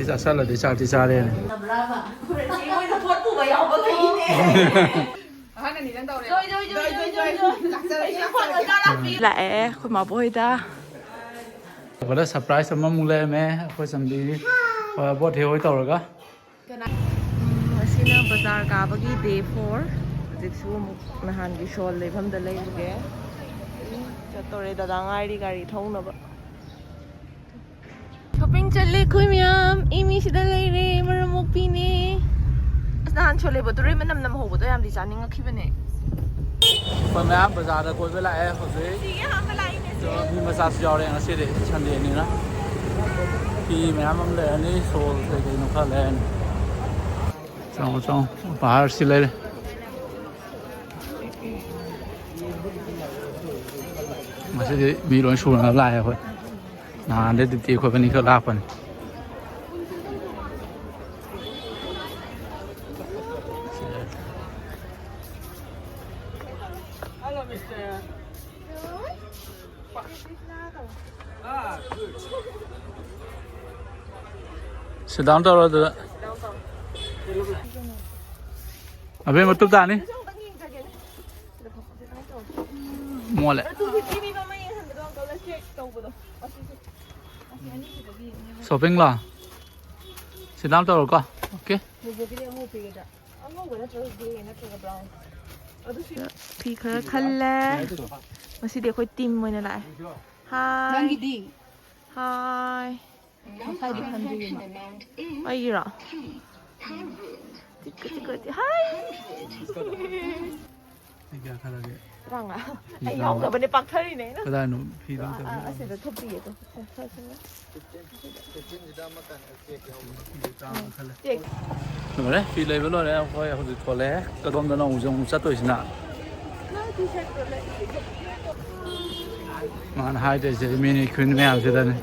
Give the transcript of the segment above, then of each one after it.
ꯆꯥꯁꯜꯂꯗꯤ ꯆꯥꯛꯇꯤ ꯆꯥꯔꯦꯅꯦ ꯂꯥꯛꯑꯦ ꯑꯩꯈꯣꯏ ꯃꯥꯕꯣꯏꯗ ꯑꯩꯈꯣꯏꯗ ꯁꯔꯄ꯭ꯔꯥꯏꯖ ꯑꯃꯃꯨꯛ ꯂꯩꯔꯝꯃꯦ ꯑꯩꯈꯣꯏ ꯆꯝꯕꯤ ꯕꯣꯠ ꯍꯦ ꯍꯣꯏ ꯇꯧꯔꯒ ꯑꯁꯤꯅ ꯕꯖꯥꯔ ꯀꯥꯕꯒꯤ ꯗꯦ 4 ꯍꯧꯖꯤꯛꯁꯨ ꯑꯃꯨꯛ ꯅꯍꯥꯟꯒꯤ ꯁꯣꯜ ꯂꯩꯐꯝꯗ ꯂꯩꯕꯒꯦ ꯆꯠꯇꯧꯔꯦ ꯗꯗꯥ ꯉꯥꯏꯔꯤ ꯒꯥꯔꯤ ꯊꯧꯅꯕ ꯁꯣꯄꯤꯡ ꯆꯠꯂꯦ ꯑꯩꯈꯣꯏ ꯃꯌꯥꯝ ꯏꯃꯤꯁꯤꯗ ꯂꯩꯔꯦ ꯃꯔꯝ ꯃꯣꯛꯄꯤꯅꯦ ꯑꯁ ꯅꯍꯥꯟ ꯁꯣꯜꯂꯦ ꯕꯇꯨꯔꯦ ꯃꯅꯝ ꯅꯝꯍꯧꯕꯗꯣ ꯌꯥꯝꯗꯤ ꯆꯥꯅꯤꯡꯉꯛꯈꯤꯕꯅꯦ ꯑꯩꯈꯣꯏ ꯃꯌꯥꯝ ꯕꯖꯥꯔꯗ ꯀꯣꯏꯕ ꯂꯥꯛꯑꯦ ꯍꯧꯖꯤꯛ ꯃꯤ ꯃꯆꯥꯁꯨ ꯌꯥꯎꯔꯦ ꯉꯁꯤꯗꯤ ꯁꯟꯗꯦꯅꯤꯅ ꯐꯤ ꯃꯌꯥꯝ ꯑꯃ ꯂꯩꯔꯅꯤ ꯁꯣꯜ ꯀꯩꯀꯩꯅꯣ ꯈꯔ ꯂꯩꯔꯅꯤ ꯆꯪꯉꯣ ꯆꯪꯉꯣ ꯕꯥꯍꯔꯁꯤ ꯂꯩꯔꯦ ꯉꯁꯤꯗꯤ ꯃꯤ ꯂꯣꯏ ꯁꯨꯅꯕ ꯂꯥꯛꯑꯦ ꯑꯩꯈꯣꯏ ꯅꯍꯥꯟꯗꯩ ꯗ꯭ꯌꯨꯇꯤ ꯑꯩꯈꯣꯏꯕꯅꯤ ꯈꯛ ꯂꯥꯛꯄꯅꯤ Sit down tꯧꯔꯣ ꯑꯗꯨꯗ ꯑꯕꯦ ꯃꯇꯨꯞ ꯇꯥꯅꯤ ꯃꯣꯠꯂꯦ ꯁꯣꯞꯄꯤꯡ ꯂꯣ Sit down ꯇꯧꯔꯣꯀꯣ ꯑꯣꯀꯦ ꯐꯤ ꯈꯔ ꯈꯜꯂꯦ ꯉꯁꯤꯗꯤ ꯑꯩꯈꯣꯏ ꯇꯤꯝ ꯑꯣꯏꯅ ꯂꯥꯛꯑꯦ ꯍꯥꯏ ꯍꯥꯏ ꯑꯩꯒꯤꯔꯣ ꯍꯥꯏ ꯀꯌꯥ ꯈꯜꯂꯒꯦ ꯇꯔꯥꯉꯥ ꯑꯩ ꯌꯥꯎꯅꯕꯅꯦ ꯄꯥꯛꯊꯔꯤꯅꯦ ꯑꯩꯅ ꯀꯗꯥꯏꯅꯣ ꯐꯤꯗꯣ ꯑꯁꯤꯗ ꯊꯨꯞꯄꯤꯒꯦ ꯂꯣꯏꯔꯦ ꯐꯤ ꯂꯩꯕ ꯂꯣꯏꯔꯦ ꯑꯩꯈꯣꯏ ꯍꯧꯖꯤꯛ ꯊꯣꯛꯂꯛꯑꯦ ꯀꯗꯣꯝꯗꯅꯣ ꯑꯃꯨꯛ ꯆꯠꯇꯣꯏꯁꯤꯅ ꯃꯥꯅ ꯍꯥꯏꯗꯣꯏꯁꯦ ꯃꯤꯅꯤ ꯈꯨꯟ ꯃꯌꯥꯝꯁꯤꯗꯅꯦ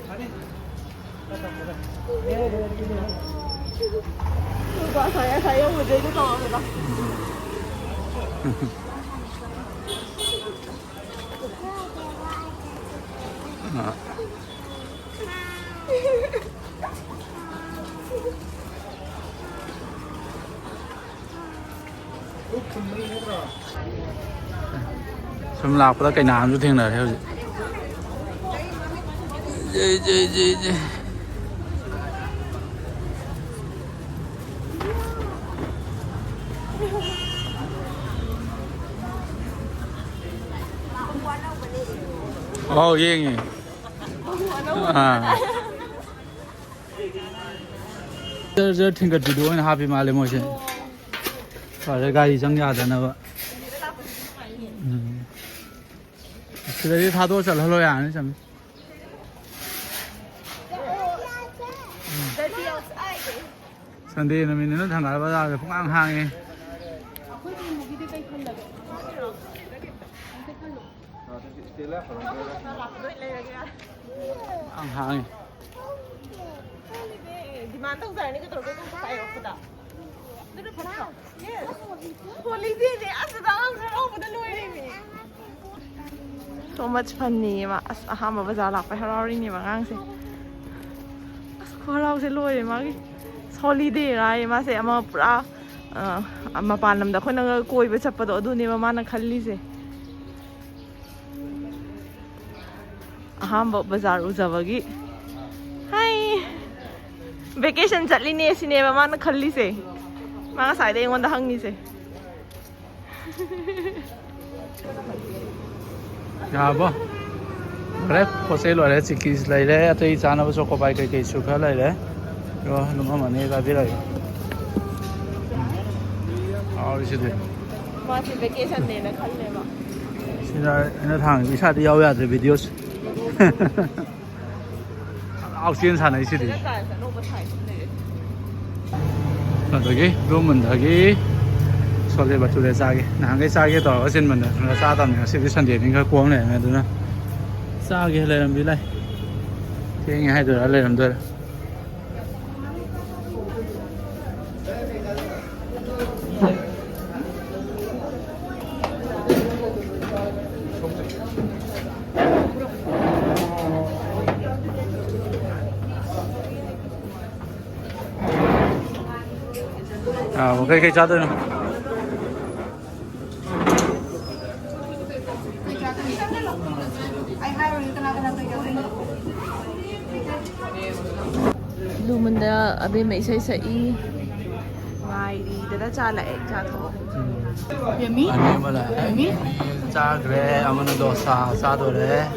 ꯁꯨꯝ ꯂꯥꯛꯄꯗ ꯀꯩꯅꯥꯝꯁꯨ ꯊꯦꯡꯅꯔꯦ ꯍꯧꯖꯤꯛ ꯖꯩ ꯑꯣ ꯌꯦꯡꯉꯦ ꯖꯔ ꯊꯤꯡꯒꯠꯄꯤꯗꯣ ꯑꯣꯏꯅ ꯍꯥꯞꯄꯤ ꯃꯥꯜꯂꯦ ꯃꯣꯏꯁꯦ ꯐꯔꯦ ꯒꯥꯔꯤ ꯆꯪ ꯌꯥꯗꯅꯕ ꯁꯤꯗꯗꯤ ꯊꯥꯗꯣꯛꯑ ꯆꯠꯍꯜꯂꯣ ꯌꯥꯔꯅꯤ ꯆꯝꯃꯤ ꯁꯟꯗꯦ ꯅꯨꯃꯤꯠꯅꯤꯅ ꯊꯪꯒꯥꯜ ꯕꯖꯥꯔꯁꯦ ꯄꯨꯡꯍꯥꯡ ꯍꯥꯡꯉꯦ ꯍꯥꯡꯉꯦ ꯗꯤꯃꯥꯟ ꯇꯧꯖꯔꯅꯤ ꯀꯩꯗꯧꯔꯒꯦ ꯄꯥꯏꯔꯛꯄꯗ ꯑꯗꯨꯅ ꯐꯠꯇ꯭ꯔꯣ ꯍꯣꯂꯤꯗꯦꯅꯦ ꯑꯁ ꯍꯔꯥꯎꯕꯗ ꯂꯣꯏꯔꯦꯃꯤ ꯁꯣ ꯃꯆ ꯐꯟꯅꯦꯕ ꯑꯁ ꯑꯍꯥꯟꯕ ꯕꯖꯥꯔ ꯂꯥꯛꯄꯩ ꯍꯔꯥꯎꯔꯤꯅꯦꯕ ꯑꯉꯥꯡꯁꯦ ꯑꯁ ꯈꯨꯍꯔꯥꯎꯁꯦ ꯂꯣꯏꯔꯦ ꯃꯥꯒꯤ ꯍꯣꯂꯤꯗꯦ ꯔꯥꯏ ꯃꯥꯁꯦ ꯑꯃ ꯄꯨꯔꯥ ꯃꯄꯥꯟ ꯂꯝꯗ ꯑꯩꯈꯣꯏꯅ ꯀꯣꯏꯕ ꯆꯠꯄꯗꯣ ꯑꯗꯨꯅꯦꯕ ꯃꯥꯅ ꯈꯜꯂꯤꯁꯦ ꯑꯍꯥꯟꯕ ꯕꯖꯥꯔ ꯎꯖꯕꯒꯤ ꯍꯥꯏ ꯚꯦꯀꯦꯁꯟ ꯆꯠꯂꯤꯅꯦ ꯁꯤꯅꯦꯕ ꯃꯥꯅ ꯈꯜꯂꯤꯁꯦ ꯃꯥ ꯉꯁꯥꯏꯗ ꯑꯩꯉꯣꯟꯗ ꯍꯪꯉꯤꯁꯦ ꯌꯥꯕꯣ ꯂꯣꯏꯔꯦ ꯄꯣꯠ ꯆꯩ ꯂꯣꯏꯔꯦ ꯆꯤꯛꯀꯤꯁ ꯂꯩꯔꯦ ꯑꯇꯩ ꯆꯥꯅꯕ ꯆꯣꯀꯣꯄꯥꯏ ꯀꯩꯀꯩꯁꯨ ꯈꯔ ꯂꯩꯔꯦ ꯑꯗꯨꯝ ꯑꯃꯅꯤ ꯇꯥꯕꯤꯔꯒꯦ ꯍꯥꯎꯔꯤꯁꯤꯗꯤ ꯃꯥꯁꯤ ꯚꯦꯀꯦꯁꯟꯅꯦꯅ ꯈꯜꯂꯦꯕ ꯁꯤꯗ ꯑꯩꯅ ꯊꯥꯡꯉꯤꯕ ꯏꯁꯥꯗꯤ ꯌꯥꯎ ꯌꯥꯗ꯭ꯔꯦ ꯚꯤꯗꯤꯑꯣꯁꯦ ꯉꯥꯎꯆꯦꯟ ꯁꯥꯟꯅꯩꯁꯤꯗꯤ ꯑꯗꯒꯤ ꯕ꯭ꯂꯨꯃꯨꯟꯗꯒꯤ ꯁꯣꯂꯦ ꯕꯇꯨꯔꯦ ꯆꯥꯒꯦ ꯅꯍꯥꯟꯈꯩ ꯆꯥꯒꯦ ꯇꯧꯔꯒ ꯆꯤꯟꯕꯅꯦ ꯈꯔ ꯆꯥꯗꯕꯅꯤ ꯉꯁꯤꯗꯤ ꯁꯟꯗꯦꯅꯤ ꯈꯔ ꯀꯣꯝ ꯂꯩꯔꯝꯃꯦ ꯑꯗꯨꯅ ꯆꯥꯒꯦ ꯂꯩꯔꯝꯕꯤ ꯂꯩ ꯊꯦꯡꯉꯦ ꯍꯥꯏꯗꯣꯏꯔꯥ ꯂꯩꯔꯝꯗꯣꯏꯔꯥ Okay, chatter. Moon da abi mai sai sai ngai đi đã cha lại cha thổ. Yummy. Yummy. Cha gre amana dosa sa do le.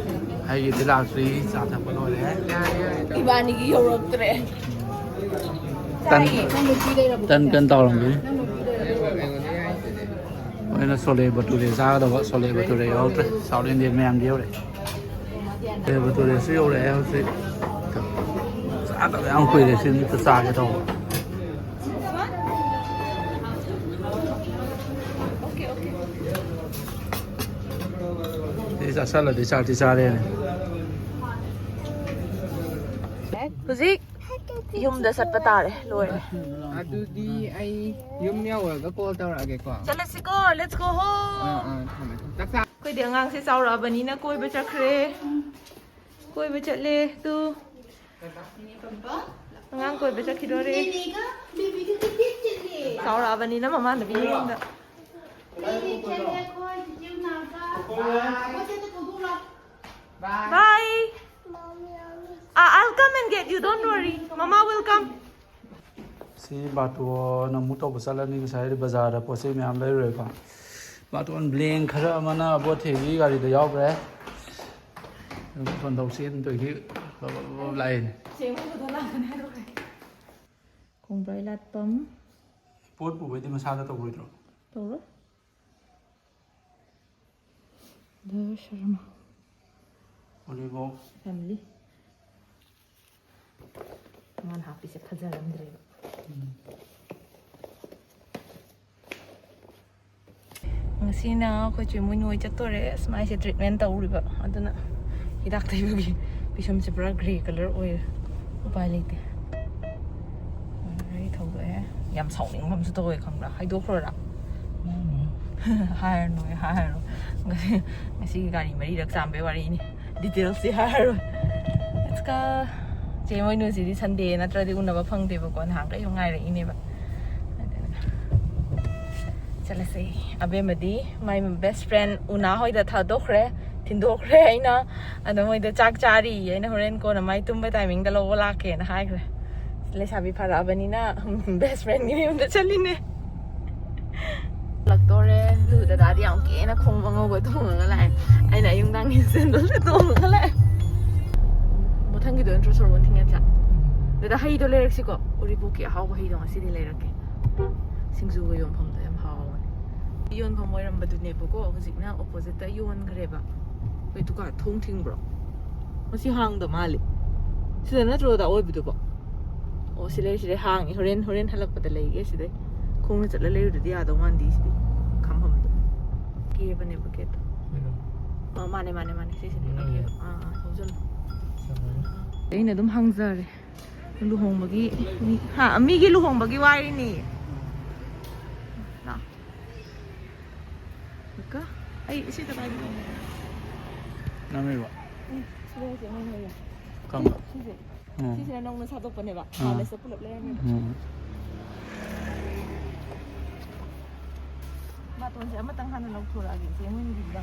Ai di la sri sa tha pa lo le. Ibani ki yorok tre. Tan kan tao lòng đi. Ôi nó chole-bhature ra đâu vậy chole-bhature yếu đấy. Sao lên điện mềm điếu đấy. Chole-bhature siêu đấy em xí. Giá tao ăn quỳ để xin tự xa cái đâu. Đi ra là đi xa đây này. Hujik yum da sat patare loi. Adudi ai yum nhau ở cái cô tao là cái quả. Let's go home. Koi dia ngang se saura bani na koi bacha kre. Koi bacha le tu. Ngang koi bacha kidore. Saura bani na mama na bini da. Bye. I'll come and get you. Don't worry. Mama will come. Si batu na muto besar ni saya di bazar apa sih ni ambil reka. Batu an bling kerja mana buat heavy kali tu jauh ber. Tuan tahu sih tu ini lain. Kung brai lat pam. Put buat di masa tu buat tu. Tahu? Dah sharma. Olivo. Family. Man happy se khazar andre. Ngasi na ko chui munoi chatore smai se treatment tau riba aduna hidak tai bagi pisam se pura grey color oil upai lete ai thau ga yam sauning mam su toi khang la hai do khro la hire ngasi gari mari rak sam be wari ni details si hire let's go je moi nu si di Sunday na tra di unaba phang de ba kon hang kai ngai ra ini ba चले से अबे मदी my best friend उना होइदा था दोखरे थिंदोखरे आइना अदो मोइदा चाक चारी आइना होरेन को न माय तुम टाइमिंग द लो लाके न हाइखरे ले साबी फरा बनिना बेस्ट फ्रेंड गी उन चलिने लगतोरे लु द दादी आउ के न खोंग बंगो गो तो ngala आइना yung dang ni sen do le to ngala मोथंग gi do intro sor won thingya cha दा हाइ दो ले रखसी को उरी बुकी हाउ हाइ दो ngasi di le रखे सिंगजु गो यम फम yon pham moiram badu ne boko hojikna opposite ta yon greba koi tu ka thong thing bro masi hang da mali sida na tro da oi bidu bo o sile hang horen halak pada lai ge sida khong na chala lai ru dia da man di sida kham ham do ke bane buket mane si hojun ina dum hangzare Luhongbagi ha ami gi Luhongbagi wai ni ka ai isi ta bai Nama apa? Sudah je mana ya? Kamu. Sisi na nong na satu pa ne ba? Na sa pulap le ni. Ma ton sa matang hanan og thura gi se mun gi ba.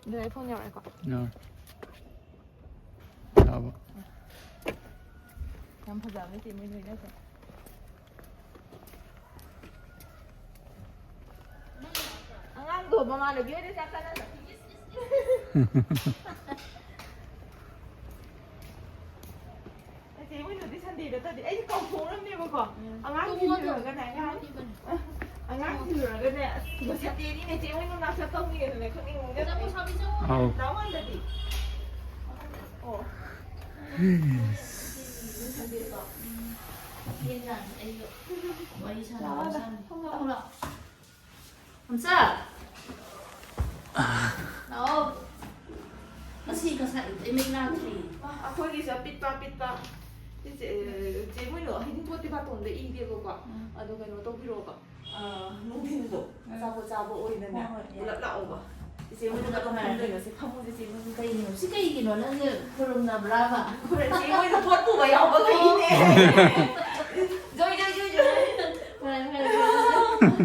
Dia iPhone ya ko. No. Apa? Nam phada me ti mun ni na sa. Angang do mama lo gi de sa kana. Chị mới được đi săn đi được ta đi ấy cầu phố lắm đi mà còn anh ăn thì rửa cái này nha anh ăn thì rửa cái này mà sẽ đi này chị mới lúc nào sẽ tông như này không đi ngủ cái nấu ăn được đi không sao đâu nó xì cả sạch để mình làm gì thôi thì sẽ bịt ba chị mới nửa hình thuốc thì ba tuần để y đi qua ở đâu cái nó tông video cả nung tin rồi sao bộ ôi này nè lợn lậu cả thì 제모니가 또 힘들어서 파무지 지금 그이는 시계이기는 게 그런가 브라바. 그래 제모니는 버프가 야가 되네. 저기.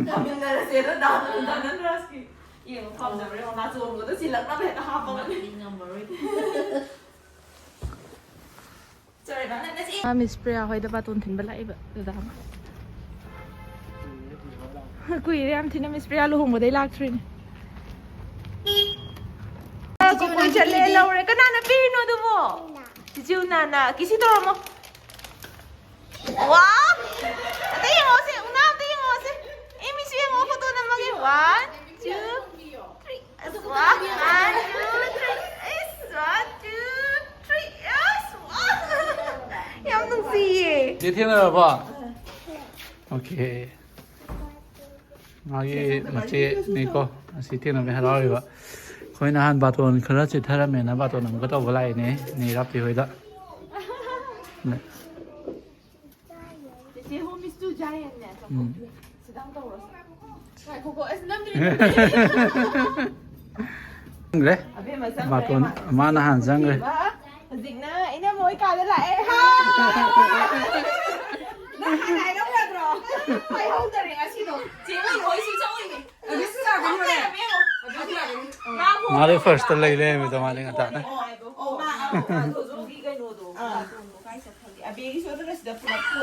담양나라에서 나는 라스키. 이거 밤잠을 나 좋은 것도 질렀나 배다 하방은. Miss Priya hỏi đã tôn thỉnh bật lại vậy được không? Quỷ đấy em thì nó Miss Priya luôn ở đây lạc rồi. Cô quỷ chân lên lâu rồi, cái nào nó pin nó đúng không? Chiều nana, cái gì đó mà? Wow! Tay ngó xem, tay ngó xem. Em Miss Priya ngó photo nằm cái 1, 2, 3. Wow! 1, 2, 3. 1, 2, 3. Yes! Wow! Em đừng gì vậy? Chị thiên rồi bà. Ok. Ngagi mace ni ko si thiên rồi hả rồi bà. Khối na han bà tuần khá chỉ thay ra mình na bà tuần nằm cái tàu vào lại nè, nèรับthì hồi đó. Chị hôm Mr. Giant nè. Chị đang tàu rồi. Phải cô em năm đi. Đấy. Bà tuần mà na han răng rồi. Dịch na, anh em mỗi cả lại ha. 나 하나 이런 거 들어. 아이 혼자리 아시도. 지금 거의 시청이네. 리스가 그래. 나를 first lấy mình tao mà lên cả ta. 저기 이거 넣어도. 아 비기 쇼드가 진짜 부럽고.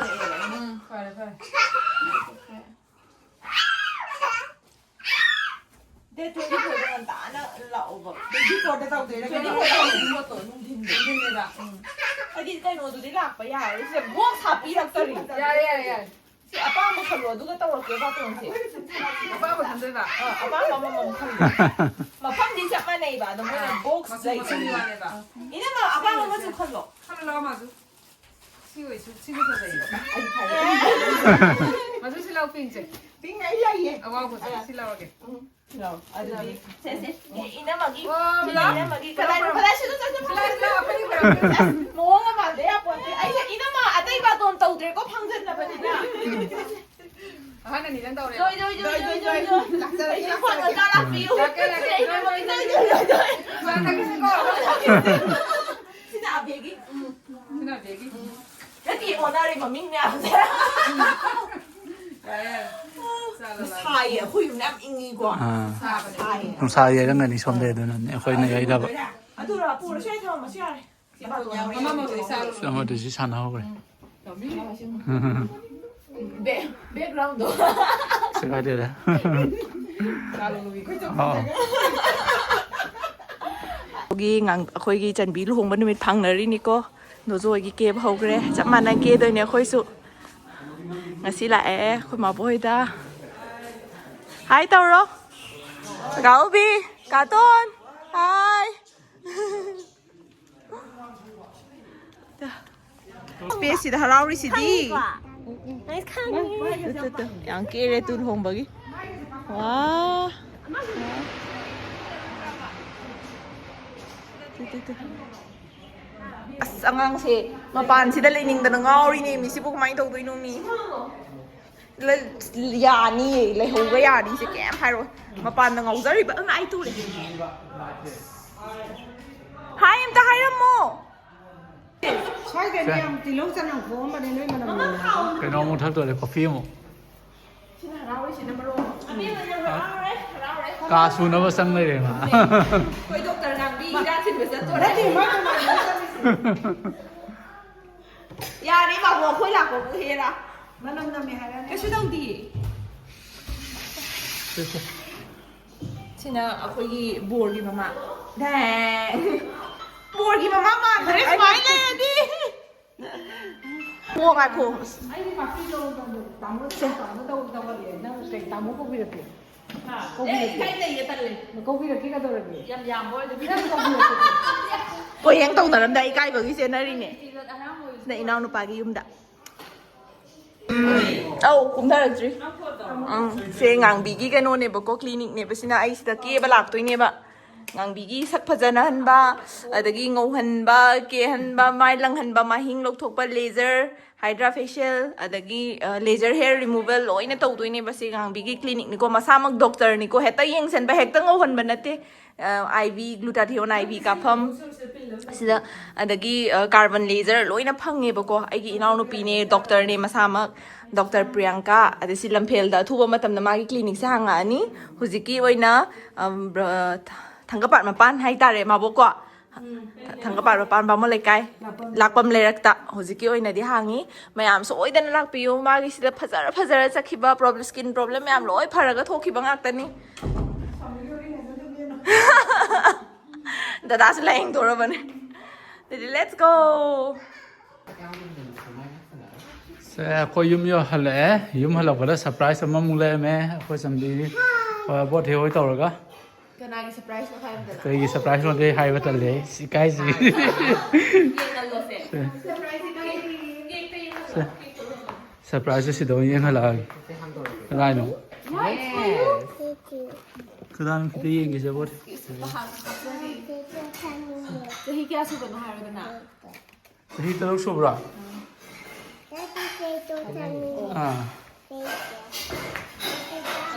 그래. 내 돈이 벌면 나는 라오고. 내 돈에 다 되는 거. 돈이 벌면 것도 눈진다. 아니 cái nồi tôi lạc phải à, sẽ buông sạp đi đặc tari. 야야야. chị 아빠 한번 걸로 누가 떠올 게 봐도 이제. 아빠가 만들다. 아빠 뭐 mà phong đi chậm này bà đồng là box dậy. 이제 뭐 아빠 한번 좀 걸로. 하늘로 마주. 치고 있어. 치고서 돼. 마주 실라고 핑제. 빙 này vậy. 와 보자. 실라하게. rồi đi xem 이나 막이 이나 막이 그다시 뭐가 막 내야 본데 아이 이나 막 아따이 봐도 또 들고 방전나 버리냐 하나 니는 다 오래. rồi 이나 번호 따라 비우 진짜 배기 진짜 배기. 여기 오늘이 뭐 민냐 sai à khui nam ingi quá sai Không sai vậy đó người đi xong đây rồi nè, khối này ấy đâu vậy? à tôi là phụ chơi thôi mà chơi này 엄마 뭐 있어? Xong rồi thì chỉ săn hao rồi. background đó Sẽ cái điều đó. 여기 거기 전 미루 홍보는 방너리니까 너도 여기 게 하고 그래 잠만한 게 되냐 거기서 ngasi lại khôi mà bôi ta hai tao rồi gấu bi cả tôn hai biết gì đó lâu đi gì đi yang kia để tu hồng bagi wow angang mapan sida lening da ngawri ni mi sibu kumai tau doino mi le ya ni le ho ga ya ni se kem hai rồi mapan da ngau zari ba ngai tu le hai em ta hai ram mo sai cái này thì lúc sau nó phố mà đến đây mà làm. Cái nó muốn thắt tuổi để có phim không? Cá su nó vẫn sang đây đấy mà. Quay doctor nàng đi ra xin phải dẫn tôi Đấy thì mới mà ya đi vào hồ khối lạc của người hiền à nó năm năm mày hai cái số đông đi 진짜 거기 무얼기 마마 네 무얼기 마마 드레스 많이 내야지 뭐가 고 아니 막 필요 나무 나무 đâu vậy nó cái namu có việc gì có việc cái này vậy ta liền mà có việc kia đâu rồi yam yam thôi thì biết có việc cô yang tông là đây cái bởi cái này nè này nào nó bà cái da đâu cũng thấy được chứ xe ngang bị cái nô này bà có clinic này bà xin ai sẽ kia bà lạc tôi nè bà ꯉꯥꯡꯕꯤꯒꯤ ꯁꯛ ꯐꯖꯅ ꯍꯟꯕ ꯑꯗꯒꯤ ꯉꯧꯍꯟꯕ ꯀꯦꯍꯟꯕ ꯃꯥꯏ ꯂꯪꯍꯟꯕ ꯃꯍꯤꯡ ꯂꯧꯊꯣꯛꯄ laser ꯍꯥꯏꯗ꯭ꯔꯥ facial ꯑꯗꯒꯤ laser hair removal ꯂꯣꯏꯅ ꯇꯧꯗꯣꯏꯅꯦꯕ ꯁꯤ ꯉꯥꯡꯕꯤꯒꯤ ꯀ꯭ꯂꯤꯅꯤꯛꯅꯤꯀꯣ ꯃꯁꯥꯃꯛ ꯗꯣꯛꯇꯔꯅꯤꯀꯣ ꯍꯦꯛꯇ ꯌꯦꯡꯁꯟꯕ ꯍꯦꯛꯇ ꯉꯧꯍꯟꯕ ꯅꯠꯇꯦ IV glutathione IV ꯀꯥꯞꯐꯝ sida adagi carbon laser loina phangebo aigi inaunupine doctor ne masamak Dr. Priyanka adisi lamphel da thuba matamna magi clinic se hanga ani hujiki oina thangapat mapan haitare maboko thangapat mapan bamo lekai lakpam lerakta hujiki oina di hangi mayam so oidana lakpiyu magi sida phajara phajara chakhiba problem skin problem mayam loi pharaga thokiba ngaktani Dada's laying Dorabane. Let's go. So, yum yo hale, yum halo pada surprise sama mule me, aku sambil buat heoi tauraga. Kenapa surprise lo hai betul? Kaya surprise lo deh hai betul deh, si kai si. Surprise si doi yang halal. Kenapa no? Kenapa kita yang kisah buat? Jadi kya suka bahar bana? Jadi terus sobra.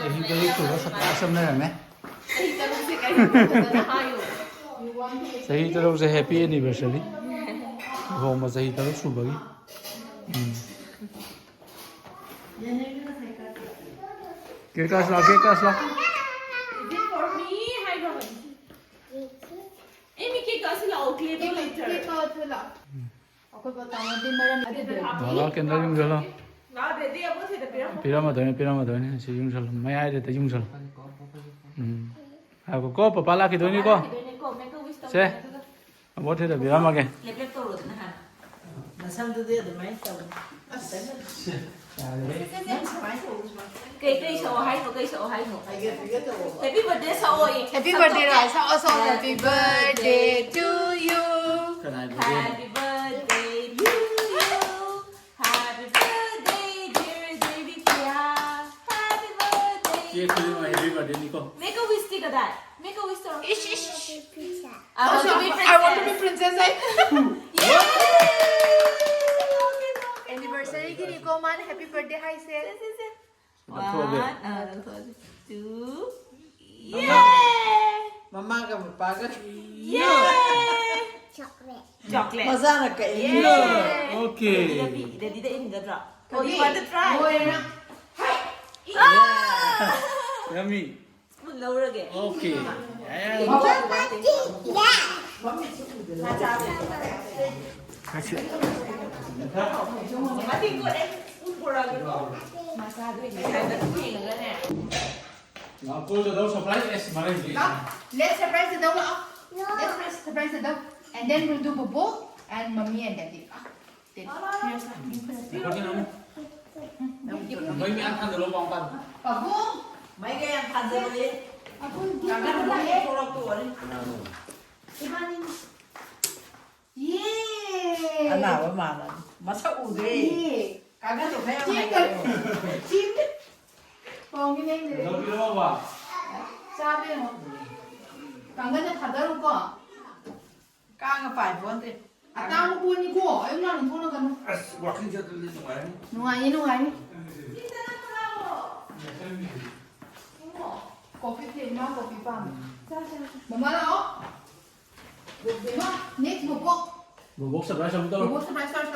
Jadi terus sobra surprise sama ni. Jadi terus happy anniversary. Oh, masa jadi terus sobra ni. Kekas lah. Kalau kena yung jalan, pirama doni, si yung jalan, maya ada tu yung jalan. Aku kau papa lagi doni kau, se, buat itu pirama ke? Cây sổ hay nổ. Happy birthday sổ ơi. Happy birthday rồi, sao also happy birthday to you. Happy birthday to you. Happy birthday dear baby Priya. Happy birthday. Kia kiri mai happy birthday ni kau. Make a wish to that. Make a wish to. I want to be princess. Anniversary ki Nico man happy birthday hi say. 1, 2, yeah! Mama ka mapagat. Yeah! Chocolate. Masana ka ini. Okay. Daddy in the drop. Oh, you want to try? Yummy. Lower again. Okay. Kasih. Mati ko eh. Masado ini saya dah punya kan? Aku sudah surprise mana ini? Let's surprise the dog. Let's surprise the dog. And then we'll do Bobo and Mommy and Daddy. Kau ni nama? Mai mi akan dulu bangpan. Bobo. Mai ke yang panjang ni? Aku Kakak tu lagi orang tua ni. Yeah. Anak apa mana? Masa udah? Kagak tuh kayak Chim. Pong ini ni. Kau kira apa? Sabe mo. Kangana khadaru ko. kagak phải vốn thì Atang mo ni ko. Ayun lang ito na gano. Walking jatuh di sana. Nungayin. Coffee plate na, coffee pan. Mama na oh. Mama, next Bobo. Bubuk surprise sama tu. Bobo surprise first.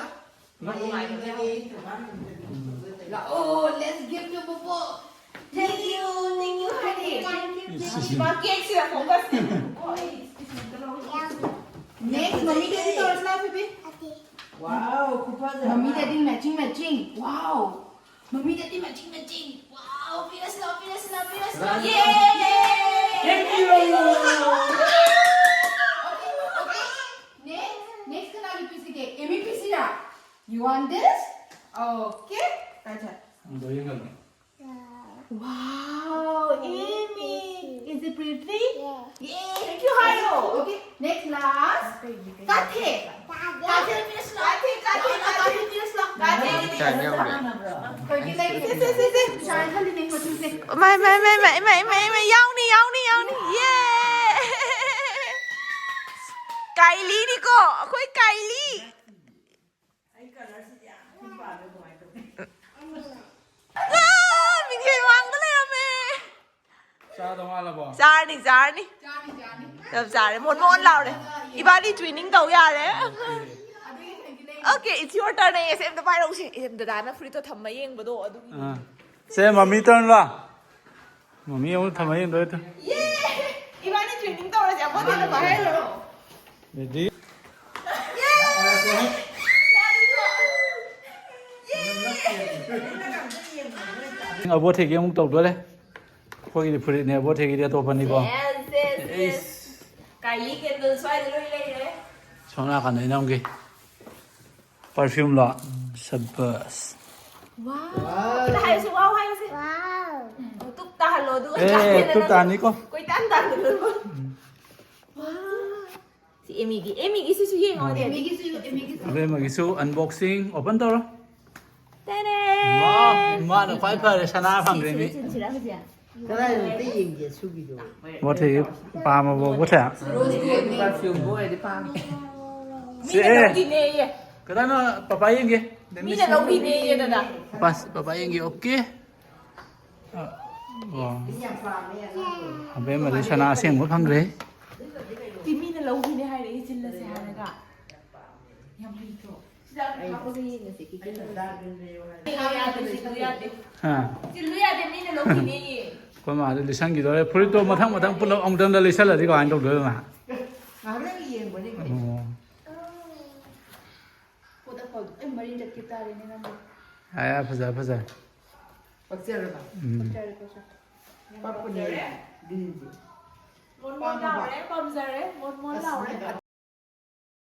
Oh, let's give to Bobo. Thank you, honey. Cake sila focus. Next, Mommy Daddy to us na, baby. wow kupa deh Mommy Daddy matching. Wow. Mommy Daddy matching. Wow, pilas lang. Yay! Thank you. Okay. Next ka na pisi ke. Emi pisi na. You want this? Okay. Acha. Ang doyan ka. Wow, Amy. Is it pretty? Yay! Thank you, Hayo. Okay. Next last. Kate pilas lang. Pergi lagi. Saya kan di ning macam ni. Mai, yauni. Yeah! ลี่นี่ก็คุยไก่ลี่明天忘的了没？ စားတော့လားပေါ့ ကြားနေတော့ကြားတယ်မွန်လောက်တယ်ဒီပါဒီ training တော့ရတယ် Okay it's your turn เอ็มจะไปแล้วสิเอ็มจะได้ไหมฟรีตัวทำมาเองบ่โดดู เซมมี่turn ละมัมมี่เอาทำไมยังด้วยตัว เย้ဒီပါဒီ training တော့ရပါတော့ဘာလဲလို့ ready เอาบัวเทกี้มึงตกด้วยเลยพวกนี้พูดเนี่ยบัวเทกี้เดียวตัวพันนี่ป่ะ yes ไก่ลี่กันตัวสวยเลยเลย ช่วงหน้ากันไหนน้องกี้ perfume ละ sabers ว้าวถ่ายสิว้าวให้สิว้าวตุ๊กตาฮัลโหลด้วย ตุ๊กตานี่ก็ กุยตันตันเลยว้าวสิเอมิกี้สิยังไงเนี่ย เรื่องเมื่อกี้สู้ unboxing open ตัวหรอ เต้เด้ ว้าวมาหนึ่งไฟเปิดชนะฟังเลยมิ cái này là cái gì vậy su bị đồ บัวเทกี้ปลามาบัวเทกี้ perfume boy đi pha มีแต่ลงกินเอง ก็ได้นะป้าป้ายังกี้ มีแต่ลงกินเองนะ pasป้ายังกี้โอเคว้าว Abe Malaysia na siang mo phang re. ที่มีแต่ลงกินให้ได้จินละเสียนะกะยังไม่จบจะทำก็ยังไงสิกินได้Ha. จินเรียดมีแต่ลงกินเอง Ko ma le sang gi do le phuri to ma thang pu lo ong dam da le sal la di ko an dok do ma. mà nó gì vậy đi Oh. กูตะโกนมารินจะกินตาเลยนะ Aya phaza. bác chơi rồi bà bác con này đi gì มนเหล่าเลยปอมเซเรมนเหล่าเลย